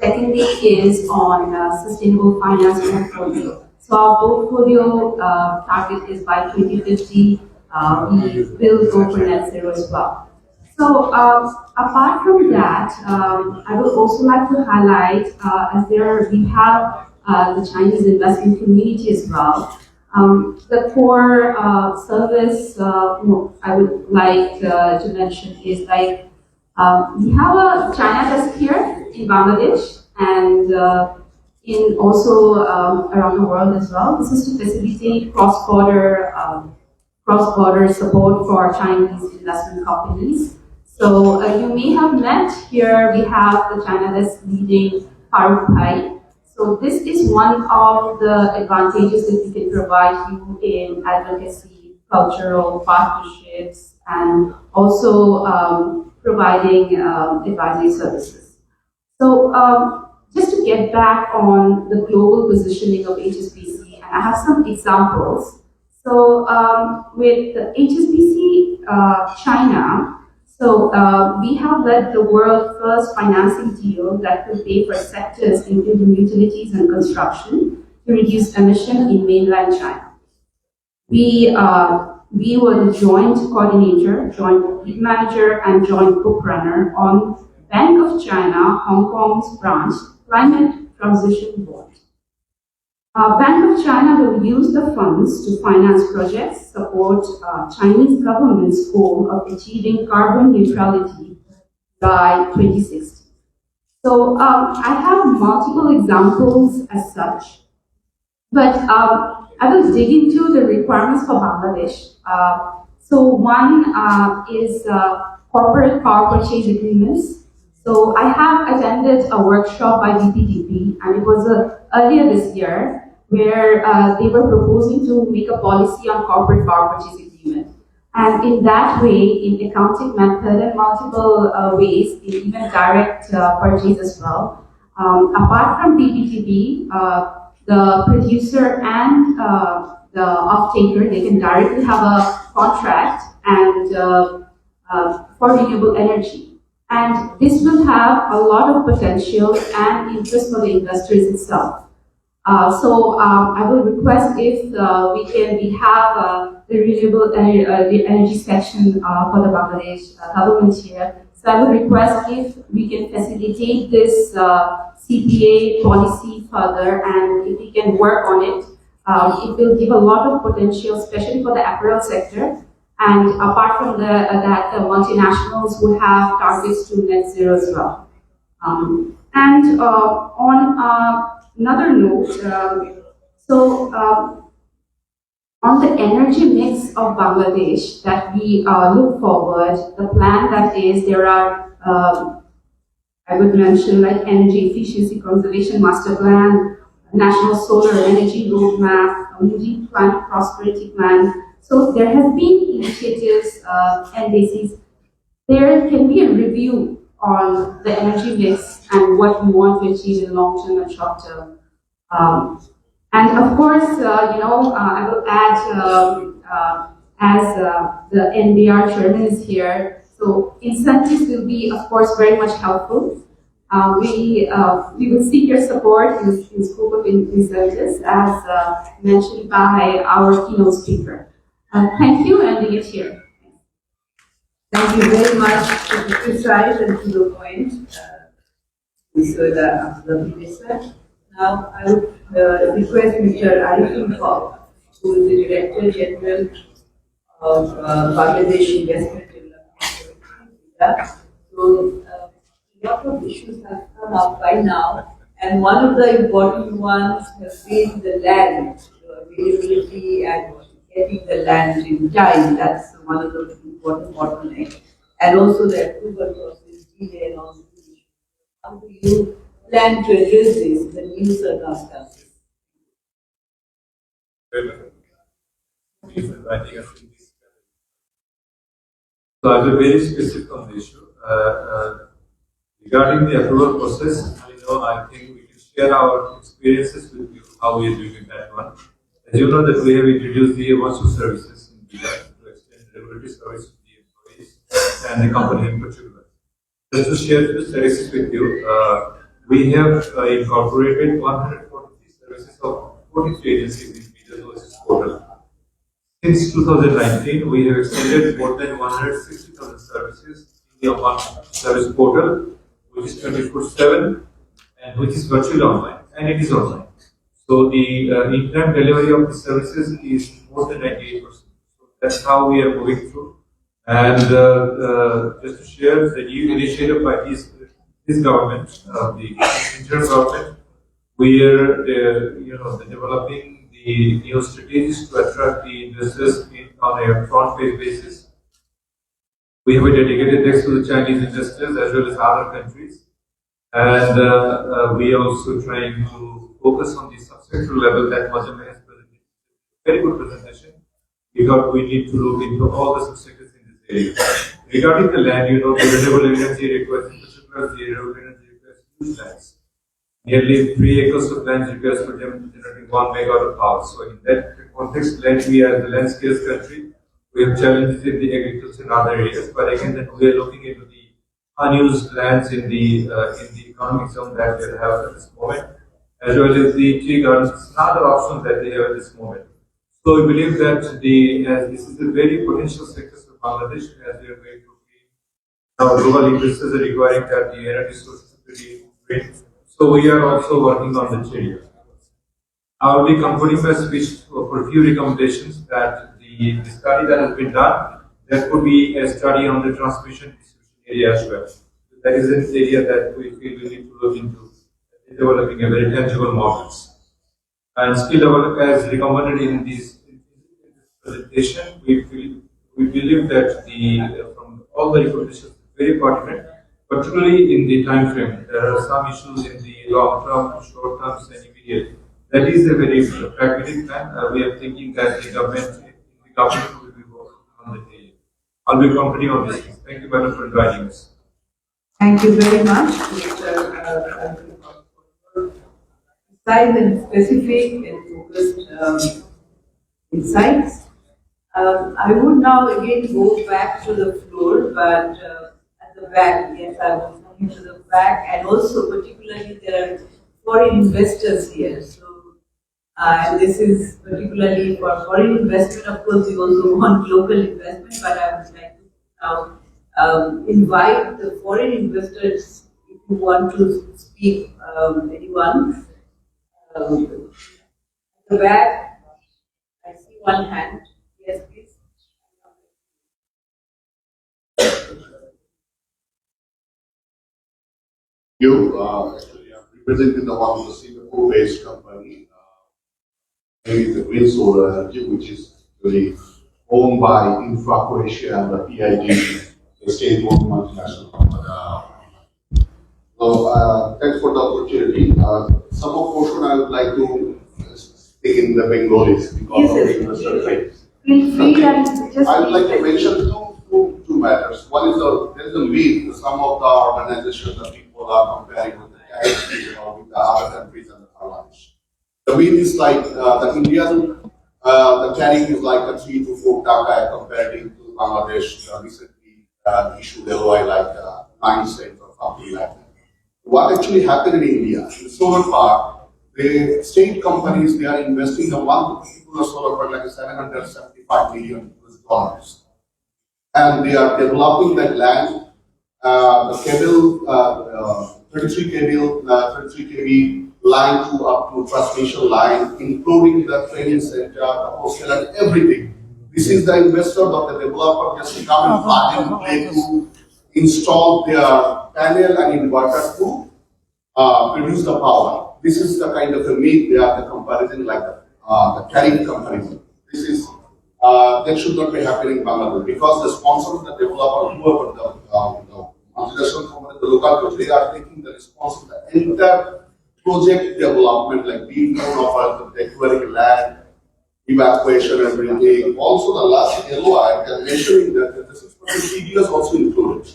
Secondly is on sustainable finance portfolio. So our portfolio target is by 2050, we will go for net zero as well. So apart from that, I would also like to highlight, as we have the Chinese investment community as well. The core service I would like to mention is like we have a China desk here in Bangladesh and in also around the world as well. This is to facilitate cross-border support for Chinese investment companies. So you may have met here. We have the China desk leading Farooq Bhai. So this is one of the advantages that we can provide you in advocacy, cultural partnerships, and also providing advisory services. So just to get back on the global positioning of HSBC, and I have some examples. So with HSBC China, so we have led the world's first financing deal that will pay for sectors including utilities and construction to reduce emission in mainland China. We were the joint coordinator, joint lead manager, and joint book runner on Bank of China, Hong Kong's branch Climate Transition Board. Bank of China will use the funds to finance projects, support Chinese government's goal of achieving carbon neutrality by 2060. So I have multiple examples as such, but I will dig into the requirements for Bangladesh. So one is corporate power purchase agreements. So I have attended a workshop by DPDP, and it was earlier this year, where they were proposing to make a policy on corporate power purchase agreement. And in that way, in accounting method and multiple ways, in even direct purchase as well. Apart from DPDP, the producer and the off-taker, they can directly have a contract and for renewable energy. And this will have a lot of potential and interest for the investors itself. So I will request if we have the renewable the energy section for the Bangladesh government here. So I would request if we can facilitate this CPA policy further, and if we can work on it, it will give a lot of potential, especially for the apparel sector. And apart from that, the multinationals will have targets to net zero as well. On another note, on the energy mix of Bangladesh that we look forward, the plan that is, there are, I would mention like energy efficiency conservation master plan, national solar energy roadmap, community climate prosperity plan. So there have been initiatives and bases. There can be a review on the energy mix and what we want to achieve in long term and short term. And of course, I will add, as the NBR chairman is here, so incentives will be, of course, very much helpful. We will seek your support in scope of incentives, as mentioned by our keynote speaker. Thank you, and leave it here. Thank you very much for the precise and to the point. The minister. Now, I would request Mr. Arifin Kok, who is the Director General of Bangladesh Investment Development. So, a lot of issues have come up by now, and one of the important ones has been the land, availability and getting the land in time. That's one of the important bottlenecks. And also the approval process, delay and all the issues. How do you plan to address this in the new circumstances? So I will be very specific on the issue. Regarding the approval process, I think we can share our experiences with you, how we are doing that one. As you know that we have introduced the one-stop services in Bida to extend regulatory service to the employees and the company in particular. Just to share a few statistics with you, We have incorporated 143 services of 43 agencies in Media Services Portal. Since 2019, we have extended more than 160,000 services in the One Service Portal, which is 24/7 and which is virtually online, and it is online. So the in-time delivery of the services is more than 98%. So that's how we are moving through. And just to share the new initiative by this government, the interim government, we are developing the new strategies to attract the investors on a front-page basis. We have a dedicated desk to the Chinese investors as well as other countries. And we are also trying to focus on the subsector level that Majama has presented. Very good presentation. Because we need to look into all the subsectors in this area. Regarding the land, the renewable energy requires, in particular, the renewable energy requires huge lands. Nearly 3 acres of land requires for generating 1 megawatt of power. So in that context, we are the land scarce country. We have challenges in the agriculture and other areas, but again, then we are looking into the unused lands in the economic zone that they have at this moment, as well as the tea gardens and other options that they have at this moment. So we believe that as this is a very potential sector for Bangladesh, as we are going to be now global investors are requiring that the energy sources to be great. So we are also working on the area. I will be concluding my speech for a few recommendations that the study that has been done, there could be a study on the transmission distribution area as well. That is an area that we feel we need to look into developing a very tangible models. And skill development as recommended in this presentation, we believe that from all the recommendations very pertinent, particularly in the time frame. There are some issues in the long term, short term, and immediate. That is a very pragmatic plan. We are thinking that the government will be working on the area. I'll be concluding on this. Thank you very much for inviting us. Thank you very much, Mr. Precise and specific and focused insights. I would now again go back to the floor, but at the back, yes, I was coming to the back, and also particularly there are foreign investors here. So, and this is particularly for foreign investment. Of course, we also want local investment, but I would like to now invite the foreign investors if you want to speak. Anyone? At the back, I see one hand. Yes, please. Actually, I'm representing the one of the Singapore-based company, maybe the Green Solar Energy, which is really owned by Infra Croatia and the PIG, the state-owned multinational company. So, thanks for the opportunity. Some of portion I would like to speak in the Bengalis because of the investor trade. Feel free and just. I would like to mention two matters. One is there is a myth. Some of the organizations that people are comparing with the countries or with the other countries and the Bangladesh. The myth is like the Indian, the tariff is like a 3 to 4 taka compared to Bangladesh recently issued LOI like 9 cents or something like that. What actually happened in India? In solar park, the state companies they are investing the one particular solar park like $775 million, and they are developing that land. The cable, 33 kV line to up to transmission line, including the training center, the hostel, and everything. This is the investor or the developer just come and plug and play to install their panel and inverter to produce the power. This is the kind of a myth they are the comparison like the tariff comparison. This is that should not be happening in Bangladesh because the sponsor, the developer, whoever the multinational company, the local company, they are taking the responsibility for the entire project development, like being of the acquiring land, evacuation, and everything. Also, the last LOI, they are mentioning that the 6% TDS also included.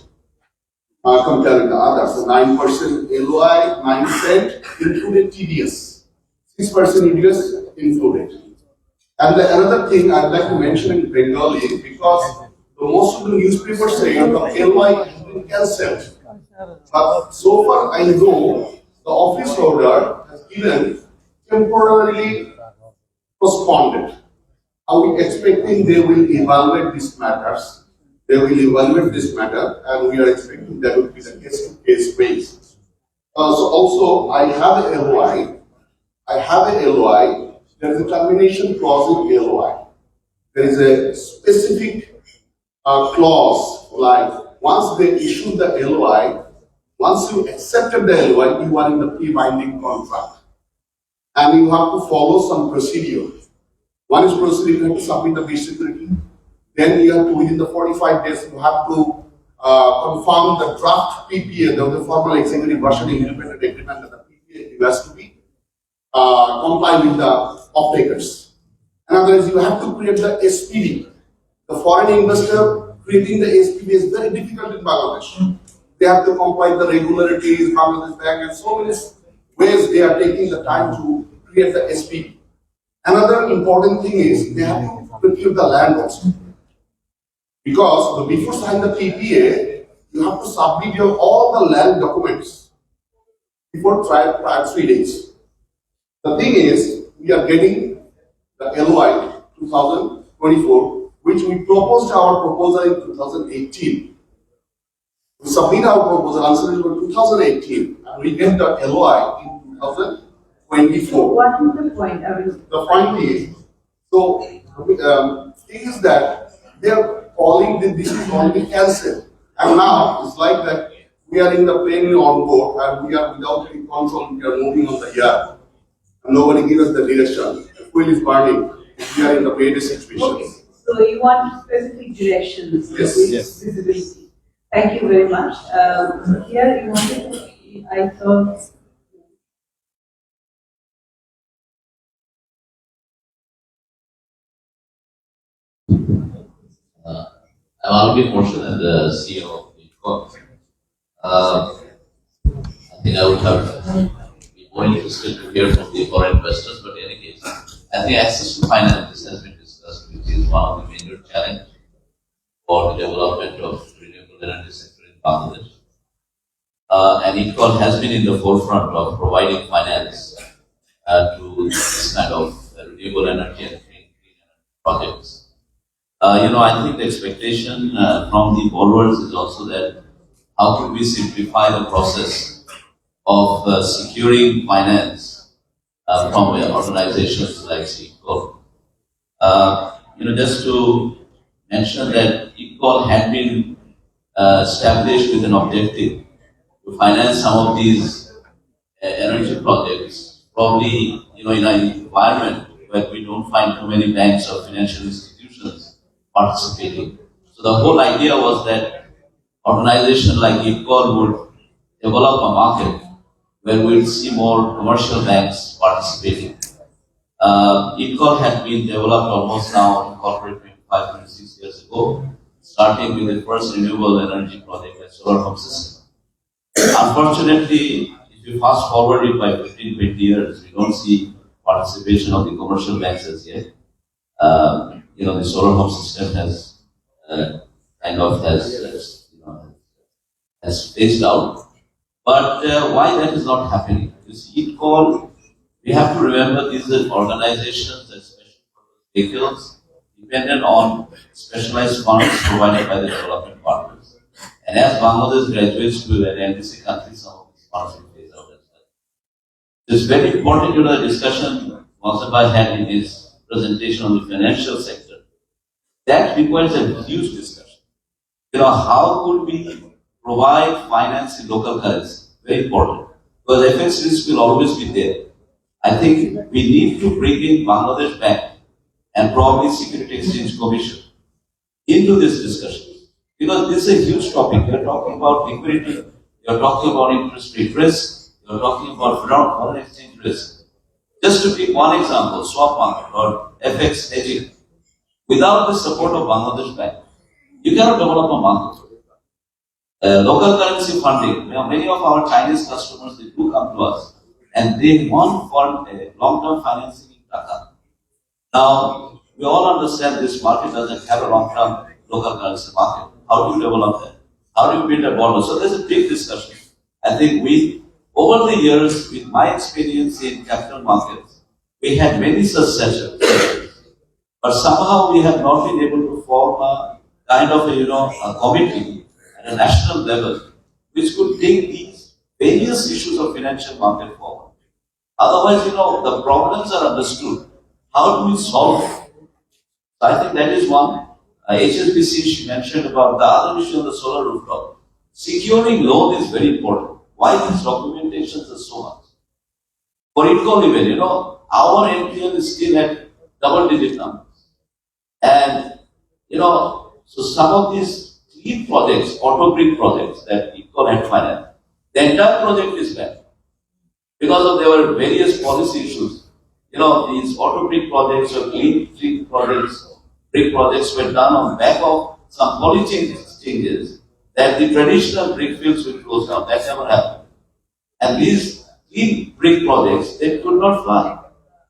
Comparing the others, so 9% LOI, 9% included TDS, 6% EDS included. And another thing I'd like to mention in Bengali, because most of the newspapers say the LOI has been cancelled. But so far I know, the the office holder has given temporarily postponed. Are we expecting they will evaluate these matters? They will evaluate this matter, and we are expecting that will be the case-to-case basis. So also, I have a LOI. I have a LOI. There is a termination clause in LOI. There is a specific clause like once they issue the LOI, once you accepted the LOI, you are in the pre-binding contract, and you have to follow some procedure. One is procedure, you have to submit the base security. Then you have to, within the 45 days, you have to confirm the draft PPA, the formal executive version independent agreement that the PPA has to be comply with the off-takers. Another is you have to create the SPV. The foreign investor creating the SPV is very difficult in Bangladesh. They have to comply with the regularities, Bangladesh Bank, and so many ways they are taking the time to create the SPV. Another important thing is they have to procure the land also. Because before signing the PPA, you have to submit all the land documents before prior 3 days. The thing is, we are getting the LOI 2024, which we proposed our proposal in 2018. We submit our proposal answer in 2018, and we get the LOI in 2024. What is the point? The point is, so thing is that they are calling this is already cancelled, and now it's like that we are in the plane on board and we are without any control. We are moving on the air, and nobody gives us the direction. The fuel is burning. We are in the bad situation. Okay. So you want specific directions, Yes. visibility. Thank you very much. Here you wanted to, I thought. I'm Alvin Morshan and the CEO of Bitcoin. I think I would have been more interested to hear from the foreign investors, but in any case, I think access to finance, this has been discussed, which is one of the major challenges for the development of renewable energy sector in Bangladesh. And ITCOL has been in the forefront of providing finance to this kind of renewable energy and clean energy projects. I think the expectation from the borrowers is also that how could we simplify the process of securing finance from organizations like ITCOL. Just to mention that ITCOL had been established with an objective to finance some of these energy projects, probably in an environment where we don't find too many banks or financial institutions participating. So the whole idea was that organization like ITCOL would develop a market where we'll see more commercial banks participating. ITCOL had been developed almost now incorporated 5.6 years ago, starting with the first renewable energy project at solar pump system. Unfortunately, if you fast forward it by 15-20 years, we don't see participation of the commercial banks as yet. The solar pump system has has phased out. But why that is not happening? You see, ITCOL, we have to remember these are organizations and special vehicles dependent on specialized funds provided by the development partners. And as Bangladesh graduates to an NDC country, some of these funds will phase out as well. It's very important, the discussion Monsabai had in his presentation on the financial sector. That requires a huge discussion. How could we provide finance in local currency? Very important. Because FX risk will always be there. I think we need to bring in Bangladesh Bank and probably Security Exchange Commission into this discussion. Because this is a huge topic. You're talking about liquidity, you're talking about interest rate risk, you're talking about foreign exchange risk. Just to pick one example, swap market or FX hedging. Without the support of Bangladesh Bank, you cannot develop a market. Local currency funding. Many of our Chinese customers, they do come to us and they want for long-term financing in Dhaka. Now, we all understand this market doesn't have a long-term local currency market. How do you develop that? How do you build a border? So there's a big discussion. I think we Over the years, with my experience in capital markets, we had many such sessions, but somehow we have not been able to form a kind of a committee at a national level which could take these various issues of financial market forward. Otherwise, the problems are understood. How do we solve it? So I think that is one. HSBC, she mentioned about the other issue on the solar rooftop. Securing loan is very important. Why these documentations are so much? For ITCOL even, our NPL is still at double-digit numbers. And, so some of these key projects, auto brick projects that ITCOL had financed, the entire project is banned. Because there were various policy issues. These auto brick projects or clean brick projects were done on back of some policy changes that the traditional brick fields will close down. That never happened. And these clean brick projects, they could not fly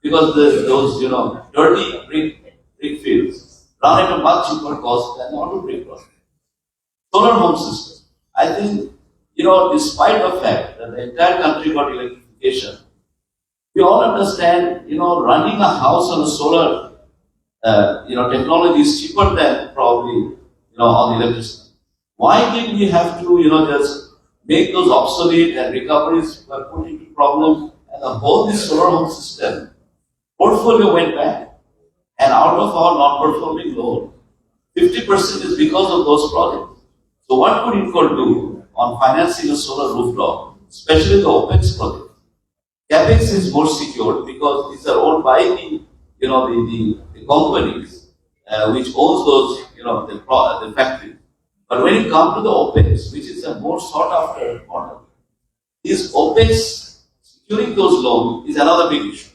because those dirty brick fields run at a much cheaper cost than auto brick projects. Solar home system. I think, despite the fact that the entire country got electrification, we all understand, running a house on a solar, technology is cheaper than probably, on electricity. Why did we have to, just make those obsolete and recoveries were put into problem, and the whole this solar home system portfolio went back, and out of our non-performing loan, 50% is because of those projects. So what could ITCOL do on financing a solar rooftop, especially the OPEX project? CapEx is more secure because these are owned by the companies which owns those, the factories. But when it comes to the OPEX, which is a more sought after model, this OPEX, securing those loans is another big issue.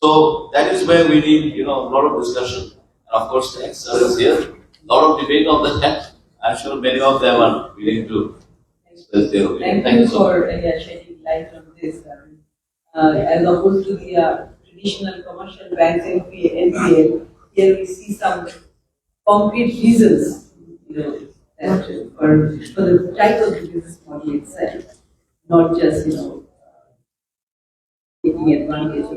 So that is where we need, a lot of discussion. And of course, the Excel is here. A lot of debate on that. I'm sure many of them are willing to express their opinion. Thank you for shedding light on this. As opposed to the traditional commercial banks NPL, here we see some concrete reasons, that for the type of business model itself, not just taking advantage of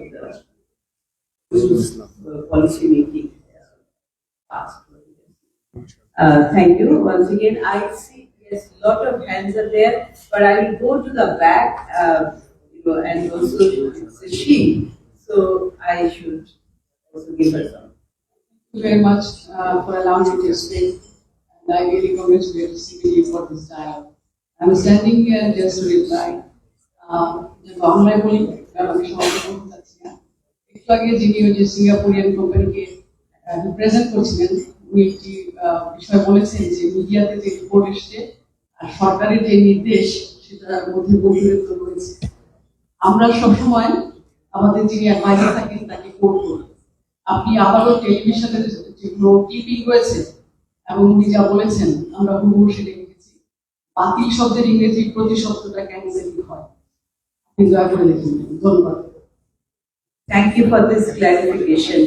the policy making past. Thank you once again. I see yes, a lot of hands are there, but I will go to the back. And also it's a she, so I should also give her some. Thank you very much for allowing me to speak, and I really congratulate CBD for this dialogue. I'm standing here just to reply. বাংলায় বলি কারণ আমি সবাইকে বলতে চাচ্ছি না। একটু আগে যিনি ওই যে সিঙ্গাপুরিয়ান কোম্পানিকে রিপ্রেজেন্ট করছিলেন উনি একটি বিষয় বলেছেন যে মিডিয়াতে যে রিপোর্ট এসছে আর সরকারের যে নির্দেশ সেটার মধ্যে বৈপরীত্য রয়েছে। আমরা সবসময় আমাদের যিনি অ্যাডভাইজার থাকেন তাকে কোট করি। আপনি আবারও টেলিভিশনের যেগুলো ক্লিপিং রয়েছে এবং উনি যা বলেছেন আমরা হুবহু সেটা লিখেছি। বাতিল শব্দের ইংরেজি প্রতিশব্দটা ক্যান্সেলিং হয়। আপনি দয়া করে লিখুন। ধন্যবাদ। Thank you for this clarification.